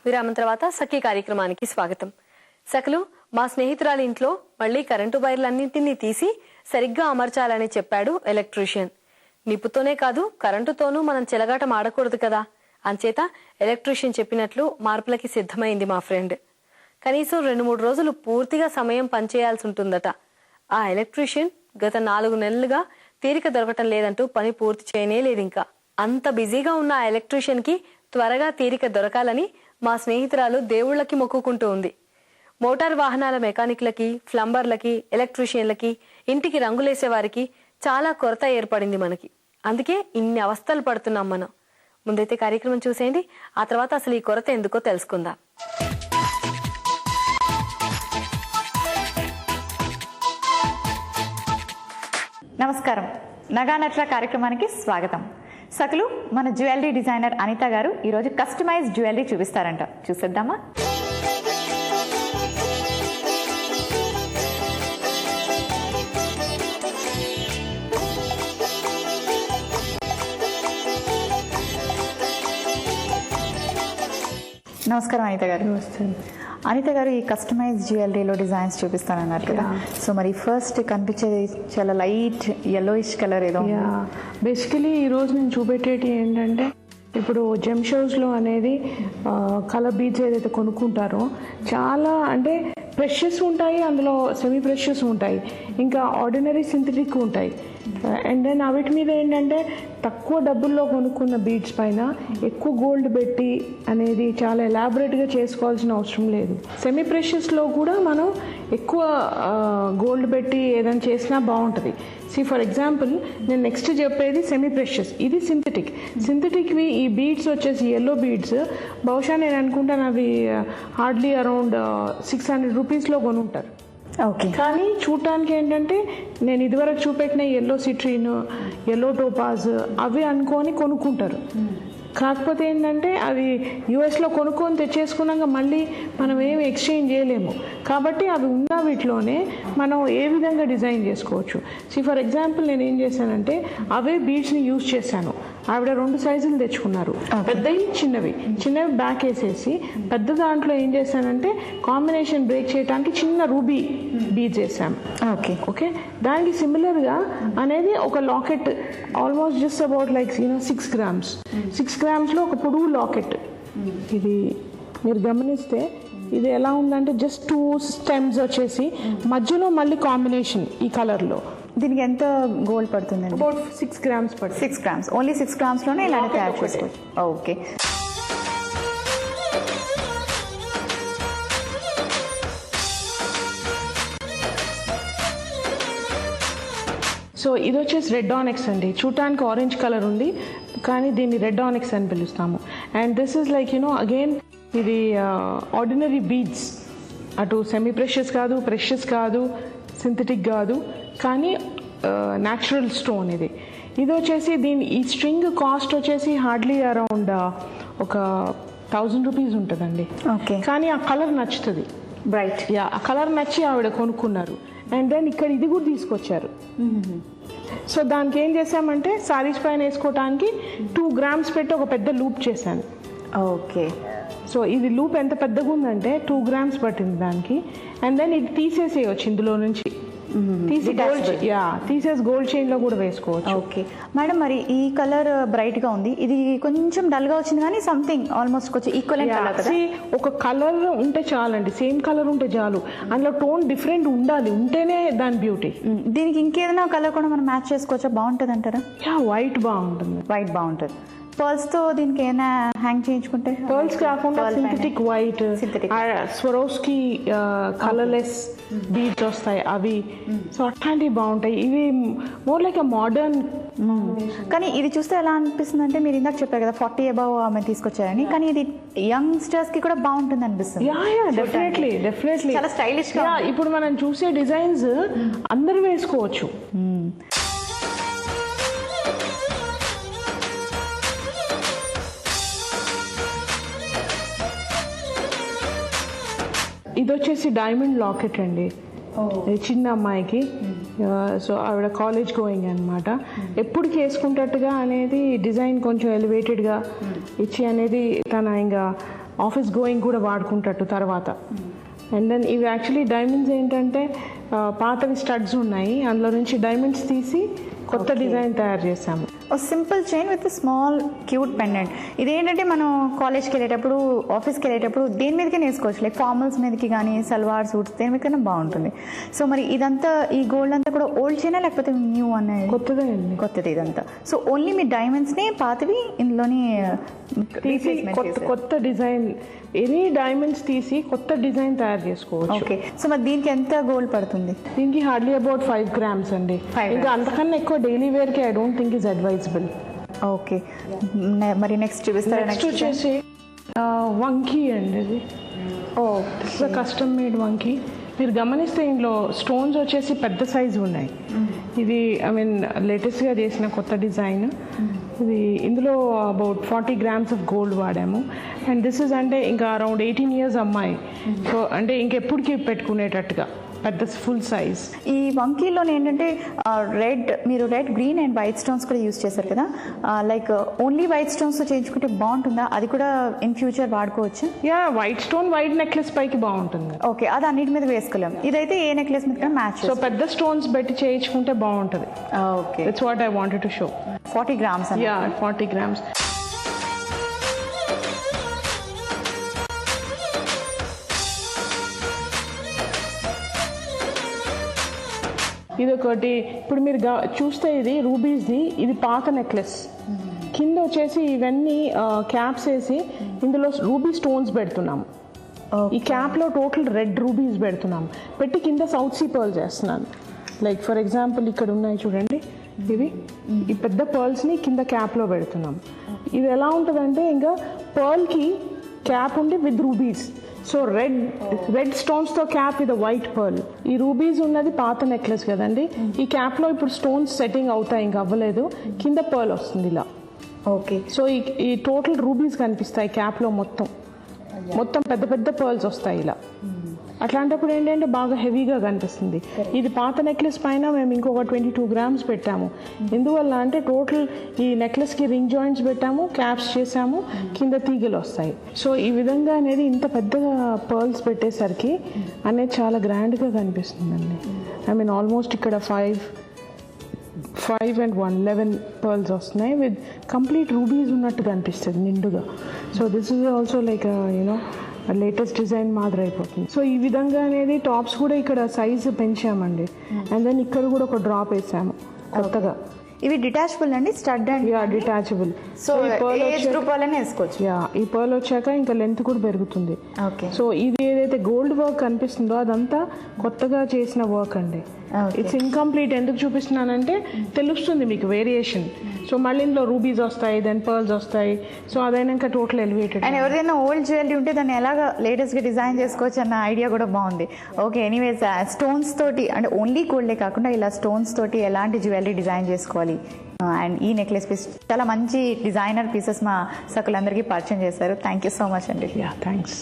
విరామం తర్వాత సఖీ కార్యక్రమానికి స్వాగతం. సఖలు, మా స్నేహితురాలి ఇంట్లో మళ్లీ కరెంటు వైర్లన్నింటినీ తీసి సరిగ్గా అమర్చాలని చెప్పాడు ఎలక్ట్రీషియన్. నిప్పుతోనే కాదు కరెంటుతోనూ మనం చెలగాటం ఆడకూడదు కదా, అంచేత ఎలక్ట్రీషియన్ చెప్పినట్లు మార్పులకి సిద్ధమైంది మా ఫ్రెండ్. కనీసం 2-3 రోజులు పూర్తిగా సమయం పనిచేయాల్సి ఉంటుందట. ఆ ఎలక్ట్రీషియన్ గత 4 నెలలుగా తీరిక దొరకటం లేదంటూ పని పూర్తి చేయనే లేదు. ఇంకా అంత బిజీగా ఉన్న ఆ ఎలక్ట్రీషియన్ కి త్వరగా తీరిక దొరకాలని మా స్నేహితురాలు దేవుళ్లకి మొక్కుకుంటూ ఉంది. మోటార్ వాహనాల మెకానిక్లకి, ప్లంబర్లకి, ఎలక్ట్రీషియన్లకి, ఇంటికి రంగులేసే వారికి చాలా కొరత ఏర్పడింది మనకి. అందుకే ఇన్ని అవస్థలు పడుతున్నాం మనం. ముందైతే కార్యక్రమం చూసేయండి, ఆ తర్వాత అసలు ఈ కొరత ఎందుకో తెలుసుకుందాం. నమస్కారం, నగానట్ల కార్యక్రమానికి స్వాగతం. సకలు, మన జ్యువెలరీ డిజైనర్ అనిత గారు ఈరోజు కస్టమైజ్ జ్యువెలరీ చూపిస్తారంట. చూసేద్దామా? నమస్కారం అనిత గారు. నమస్తే. అనిత గారు, ఈ కస్టమైజ్ జ్యువెలరీలో డిజైన్స్ చూపిస్తానన్నారు కదా, సో మరి ఫస్ట్ కనిపించేది చాలా లైట్ yellowish కలర్ ఏదో. బేసికలీ ఈరోజు నేను చూపెట్టేటి ఏంటంటే, ఇప్పుడు జెమ్ షోస్లో అనేది కలర్ బీడ్స్ ఏదైతే కొనుక్కుంటారో చాలా అంటే ప్రెషియస్ ఉంటాయి, అందులో సెమీ ప్రెషియస్ ఉంటాయి, ఇంకా ఆర్డినరీ సింథటిక్ ఉంటాయి. అండ్ దెన్ వీటి మీద ఏంటంటే తక్కువ డబ్బుల్లో కొనుక్కున్న బీడ్స్ పైన ఎక్కువ గోల్డ్ పెట్టి అనేది చాలా ఎలాబరేట్గా చేసుకోవాల్సిన అవసరం లేదు. సెమీ ప్రెషియస్లో కూడా మనం ఎక్కువ గోల్డ్ పెట్టి ఏదైనా చేసినా బాగుంటుంది. ఫర్ ఎగ్జాంపుల్ నేను నెక్స్ట్ చెప్పేది సెమీ ప్రెషియస్, ఇది సింథటిక్వి. ఈ బీడ్స్ వచ్చేసి ఎల్లో బీడ్స్, బహుశా నేను అనుకుంటాను అవి హార్డ్లీ అరౌండ్ 600 రూపీస్లో కొనుంటారు. ఓకే, కానీ చూడటానికి ఏంటంటే నేను ఇదివరకు చూపెట్టిన ఎల్లో సిట్రీన్, ఎల్లో టోపాజ్ అవి అనుకొని కొనుక్కుంటారు. కాకపోతే ఏంటంటే అవి యూఎస్లో కొనుక్కొని తెచ్చేసుకున్నాక మళ్ళీ మనం ఏమి ఎక్స్చేంజ్ చేయలేము. కాబట్టి అవి ఉన్న వీటిలోనే మనం ఏ విధంగా డిజైన్ చేసుకోవచ్చు. ఫర్ ఎగ్జాంపుల్ నేను ఏం చేశానంటే అవే బీడ్స్ని యూజ్ చేశాను. ఆవిడ 2 సైజులు తెచ్చుకున్నారు, పెద్దవి చిన్నవి బ్యాక్ వేసేసి పెద్ద దాంట్లో ఏం చేశానంటే కాంబినేషన్ బ్రేక్ చేయడానికి చిన్న రూబీ బీడ్స్ వేసాము. ఓకే, దానికి సిమిలర్గా అనేది ఒక locket almost just about like 6 grams. 6 గ్రామ్స్లో ఒక పొడుగు లాకెట్. ఇది మీరు గమనిస్తే ఇది ఎలా ఉందంటే జస్ట్ 2 స్టెమ్స్ వచ్చేసి మధ్యలో మళ్ళీ కాంబినేషన్ ఈ కలర్లో. దీనికి ఎంత గోల్డ్ పడుతుందండి? అబౌట్ 6 గ్రామ్స్ పడుతుంది. 6 గ్రామ్స్, ఓన్లీ 6 గ్రామ్స్లోనే ఇలాంటి తయారు చేసుకోవచ్చు. ఓకే, సో ఇది వచ్చేసి రెడ్ ఆనిక్స్ అండి. చూడటానికి ఆరెంజ్ కలర్ ఉంది, కానీ దీన్ని రెడ్ ఆనిక్స్ అని పిలుస్తాము. And this is like again ఇది ఆర్డినరీ బీడ్స్, అటు సెమీ ప్రెషియస్ కాదు, ప్రెషియస్ కాదు, సింథటిక్ కాదు, కానీ న్యాచురల్ స్టోన్ ఇది. ఇది వచ్చేసి ఈ స్ట్రింగ్ కాస్ట్ వచ్చేసి హార్డ్లీ అరౌండ్ ఒక 1000 రూపీస్ ఉంటుందండి. ఓకే, కానీ ఆ కలర్ నచ్చుతుంది, బ్రైట్. ఆ కలర్ నచ్చి ఆవిడ కొనుక్కున్నారు. అండ్ దెన్ ఇక్కడ ఇది కూడా తీసుకొచ్చారు. సో దానికి ఏం చేసామంటే సారీస్ పైన వేసుకోవటానికి 2 గ్రామ్స్ పెట్టి ఒక పెద్ద లూప్ చేశాను. ఓకే, సో ఇది లూప్ ఎంత పెద్దగా ఉందంటే 2 గ్రామ్స్ పట్టింది దానికి. అండ్ దెన్ ఇది తీసేసేయచ్చు ఇందులో నుంచి, తీసేసి గోల్డ్ చైన్ లో కూడా వేసుకోవచ్చు. ఓకే మేడం, మరి ఈ కలర్ బ్రైట్ గా ఉంది, ఇది కొంచెం డల్ గా వచ్చింది, కానీ సంథింగ్ ఆల్మోస్ట్ కొంచెం ఈక్వల్. ఒక కలర్ ఉంటే చాలండి, సేమ్ కలర్ ఉంటే చాలు, అందులో టోన్ డిఫరెంట్ ఉండాలి, ఉంటేనే దాని బ్యూటీ. దీనికి ఇంకేదైనా కలర్ కూడా మనం మ్యాచ్ చేసుకోవచ్చా? బాగుంటుంది అంటారా? వైట్ బాగుంటుంది. వైట్ బాగుంటుంది. పర్ల్స్ తో దీనికి ఏమైనా హ్యాంగ్ చేయించుకుంటే? పర్ల్స్ కాకుండా synthetic white, Swarovski colourless beads వస్తాయి అవి. సో అట్లాంటివి బాగుంటాయి. ఇవి మోర్ లైక్ మోడర్న్. కానీ ఇది చూస్తే ఎలా అనిపిస్తుంది అంటే, మీరు ఇందాక చెప్పారు కదా 40 అబవ్ ఆమె తీసుకొచ్చారని, కానీ ఇది యంగ్స్టర్స్ కి కూడా బాగుంటుంది అనిపిస్తుంది. డెఫినెట్లీ చాలా స్టైలిష్ గా. ఇప్పుడు మనం చూసే డిజైన్స్ అందరూ వేసుకోవచ్చు. ఇది వచ్చేసి డైమండ్ లాకెట్ అండి, చిన్న అమ్మాయికి. సో ఆవిడ కాలేజ్ గోయింగ్ అనమాట. ఎప్పటికి వేసుకుంటట్టుగా అనేది డిజైన్ కొంచెం ఎలివేటెడ్గా ఇచ్చి అనేది తన ఇంకా ఆఫీస్ గోయింగ్ కూడా వాడుకుంటట్టు తర్వాత. అండ్ దెన్ ఇవి యాక్చువల్లీ డైమండ్స్ ఏంటంటే పాతవి స్టడ్స్ ఉన్నాయి, అందులో నుంచి డైమండ్స్ తీసి కొత్త డిజైన్ తయారు చేసాము. Simple chain with small cute pendant. ఇదేంటంటే మనం కాలేజ్కి వెళ్ళేటప్పుడు, ఆఫీస్కి వెళ్ళేటప్పుడు దేని మీదకి వేసుకోవచ్చు, లైక్ ఫార్మల్స్ మీదకి కానీ సల్వార్ సూట్స్ దేని మీదకైనా బాగుంటుంది. సో మరి ఇదంతా ఈ గోల్డ్ అంతా కూడా ఓల్డ్ చైనా లేకపోతే న్యూ అనేది? కొత్తదే అండి, కొత్తది ఇదంతా. సో ఓన్లీ మీ డైమండ్స్ని పాతవి ఇందులోని తీసి కొత్త డిజైన్, ఎనీ డైమండ్స్ తీసి కొత్త డిజైన్ తయారు చేసుకోవచ్చు. ఓకే. సో మరి దీనికి ఎంత గోల్డ్ పడుతుంది? దీనికి హార్డ్లీ అబౌట్ 5 grams అండి. ఇంకా అంతకన్నా ఎక్కువ డైలీ వేర్కి I don't think is advisable. Okay. మరి నెక్స్ట్ చూపిస్తారా? నెక్స్ట్ వచ్చేసి వంకీ అండి. ఇది కస్టమ్ మేడ్ వంకీ. మీరు గమనిస్తే ఇందులో స్టోన్స్ వచ్చేసి పెద్ద సైజు ఉన్నాయి. ఇది ఐ మీన్ లేటెస్ట్గా చేసిన కొత్త డిజైన్. ఇది ఇందులో అబౌట్ 40 grams ఆఫ్ గోల్డ్ వాడాము. అండ్ దిస్ ఇస్ అంటే ఇంకా అరౌండ్ 18 years అమ్మాయి. సో అంటే ఇంకెప్పటికీ పెట్టుకునేటట్టుగా పెద్ద ఫుల్ సైజ్. ఈ వంకీలో ఏంటంటే మీరు red, green and white stones కూడా యూజ్ చేశారు కదా, లైక్ ఓన్లీ వైట్ స్టోన్స్తో చేయించుకుంటే బాగుంటుందా? అది కూడా ఇన్ ఫ్యూచర్ వాడుకోవచ్చు? Yeah, white stone white necklace పైకి బాగుంటుంది. ఓకే, అది అన్నిటి మీద వేసుకోలేం. ఇదైతే ఏ నెక్లెస్ మీద మ్యాచ్. సో పెద్ద స్టోన్స్ పెట్టి చేయించుకుంటే బాగుంటుంది. Okay, that's what I wanted to show. 40 grams. Yeah, 40 grams. ఇది ఒకటి. ఇప్పుడు మీరు చూస్తే ఇది రూబీస్ది, ఇది పాత నెక్లెస్. కింద వచ్చేసి ఇవన్నీ క్యాప్స్ వేసి ఇందులో రూబీ స్టోన్స్ పెడుతున్నాము. ఈ క్యాప్లో టోటల్ రెడ్ రూబీస్ పెడుతున్నాము. పెట్టి కింద సౌత్ సీ పర్ల్ చేస్తున్నాను. లైక్ ఫర్ ఎగ్జాంపుల్ ఇక్కడ ఉన్నాయి చూడండి, ఇవి ఈ పెద్ద పర్ల్స్ని కింద క్యాప్లో పెడుతున్నాం. ఇది ఎలా ఉంటుందంటే ఇంకా పర్ల్కి క్యాప్ ఉండి విత్ రూబీస్. సో రెడ్ స్టోన్స్తో క్యాప్ విత్ వైట్ పర్ల్. ఈ రూబీస్ ఉన్నది పాత నెక్లెస్ కదండి. ఈ క్యాప్లో ఇప్పుడు స్టోన్స్ సెట్టింగ్ అవుతాయి, ఇంకా అవ్వలేదు. కింద పర్ల్ వస్తుంది ఇలా. ఓకే. సో ఈ టోటల్ రూబీస్ కనిపిస్తాయి క్యాప్లో. మొత్తం పెద్ద పెద్ద పర్ల్స్ వస్తాయి ఇలా. అట్లాంటప్పుడు ఏంటంటే బాగా హెవీగా కనిపిస్తుంది. ఇది పాత నెక్లెస్ పైన మేము ఇంకొక 22 grams పెట్టాము. ఎందువల్ల అంటే టోటల్ ఈ నెక్లెస్కి రింగ్ జాయింట్స్ పెట్టాము, క్యాప్స్ చేసాము, కింద తీగలు వస్తాయి. సో ఈ విధంగా అనేది ఇంత పెద్దగా పర్ల్స్ పెట్టేసరికి అనేది చాలా గ్రాండ్గా కనిపిస్తుందండి. ఐ మీన్ ఆల్మోస్ట్ ఇక్కడ 5 and 1 11 పర్ల్స్ వస్తున్నాయి విత్ కంప్లీట్ రూబీస్ ఉన్నట్టు కనిపిస్తుంది నిండుగా. So this is also like you know latest design మాదిరి అయిపోతుంది. సో ఈ విధంగా అనేది టాప్స్ కూడా ఇక్కడ సైజు పెంచామండి. అండ్ దెన్ ఇక్కడ కూడా ఒక డ్రాప్ వేసాము కొత్తగా. ఇవి డిటాచబుల్ అండి, stud and detachable. So age group వాళ్ళని వేసుకోవచ్చు. ఈ పర్ల్ వచ్చాక ఇంకా లెంత్ కూడా పెరుగుతుంది. ఓకే. సో ఇది ఏదైతే గోల్డ్ వర్క్ కనిపిస్తుందో అదంతా కొత్తగా చేసిన వర్క్ అండి. It's incomplete. ఎందుకు చూపిస్తున్నానంటే తెలుస్తుంది మీకు వేరియేషన్. సో మళ్ళీ ఇందులో రూబీస్ వస్తాయి, దెన్ పర్ల్స్ వస్తాయి. సో అదైనాక టోటల్ ఎలివేటెడ్. అండ్ ఎవరిదైనా ఓల్డ్ జ్యువెలరీ ఉంటే దాన్ని ఎలాగా లేటెస్ట్గా డిజైన్ చేసుకోవచ్చు అన్న ఐడియా కూడా బాగుంది. ఓకే, ఎనీవేస్ స్టోన్స్ తోటి అంటే ఓన్లీ గోల్డే కాకుండా ఇలా స్టోన్స్ తోటి ఎలాంటి జ్యువెలరీ డిజైన్ చేసుకోవాలి. అండ్ ఈ నెక్లెస్ పీస్ చాలా మంచి డిజైనర్ పీసెస్ మా సకులందరికీ పరిచయం చేశారు. థ్యాంక్ యూ సో మచ్ అండి. థ్యాంక్స్.